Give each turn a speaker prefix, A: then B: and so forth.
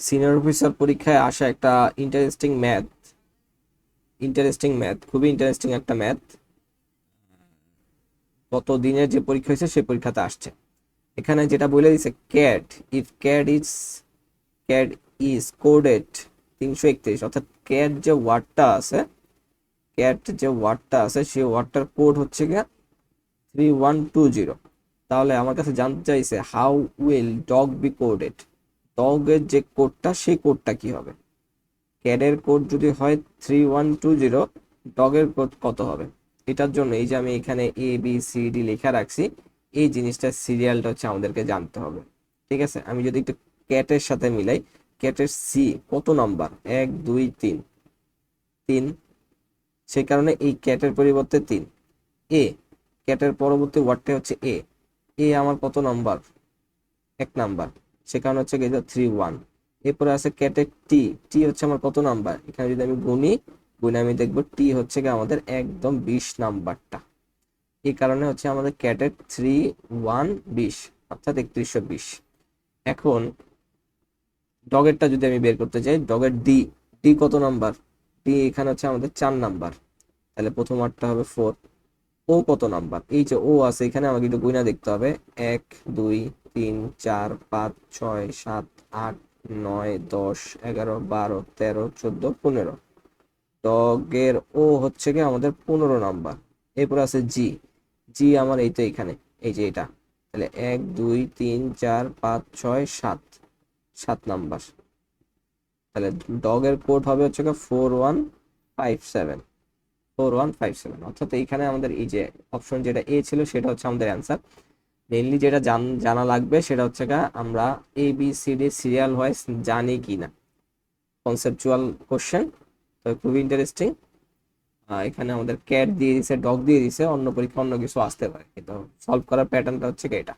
A: Senior officer পরীক্ষায় আসা একটা খুবই ইন্টারেস্টিং একটা ম্যাথ গত দিনের যে পরীক্ষা হয়েছে সেই পরীক্ষাতে আসছে। এখানে যেটা বলে দিছে cat, if cat is coded 331, অর্থাৎ ক্যাট যে ওয়ার্ডটা আছে সেই ওয়ার্ডটার কোড হচ্ছে গিয়া 3120। তাহলে আমার কাছে জানতে চাইছে how will dog be coded, ডগের যে কোডটা সেই কোডটা কি হবে। ক্যাডের কোড যদি হয় 3120, ডগের কোড কত হবে। এটার জন্য এই যে আমি এখানে ABCD লেখা রাখছি, এই জিনিসটার সিরিয়ালটা হচ্ছে আমাদেরকে জানতে হবে। ঠিক আছে, আমি যদি একটু ক্যাটের সাথে মিলাই, ক্যাটের সি কত নাম্বার, 1 2 3 3, সেই কারণে এই ক্যাটের পরিবর্তে 3। এ, ক্যাটের পরবর্তী ওয়ার্ডটা হচ্ছে এ, আমার কত নাম্বার, 1 নাম্বার, সে কারণে হচ্ছে 31। এরপরে আছে ক্যাটের টি, হচ্ছে আমার কত নাম্বার, এখানে যদি আমি গুণে আমি দেখবো টি হচ্ছে কি আমাদের একদম 20 নাম্বারটা। এই কারণে হচ্ছে আমাদের ক্যাটের 3120, অর্থাৎ 3120। এখন ডগেরটা যদি আমি বের করতে চাই, ডগের ডি, কত নাম্বার, এখানে হচ্ছে আমাদের 4 নাম্বার, তাহলে প্রথম ওয়ার্ডটা হবে 4। ও কত নাম্বার, এই যে ও আছে এখানে আমাকে একটু গুণা দেখতে হবে, 1 2 3 4 5 6 7 8 9 10 11 12 13 14 15। ডগের ও হচ্ছে কি আমাদের 15 নাম্বার। এরপর আছে জি, আমার এই তো এখানে, এই যে এটা, তাহলে 1 2 3 4 5 6 7, 7 নাম্বার। তাহলে ডগের কোড হবে হচ্ছে 4157, 4157, অর্থাৎ এইখানে আমাদের এই যে অপশন যেটা এ ছিল সেটা হচ্ছে আমাদের অ্যান্সার। মেইনলি যেটা জানা লাগবে সেটা হচ্ছে আমরা ABCD সিরিয়াল ওয়াইজ জানি কি না, কনসেপচুয়াল কোশ্চেন, তো খুবই ইন্টারেস্টিং। এখানে আমাদের ক্যাট দিয়ে দিছে, ডগ দিয়ে দিছে, অন্য পরীক্ষা অন্য কিছু আসতে পারে, কিন্তু সলভ করার প্যাটার্নটা হচ্ছে এটা।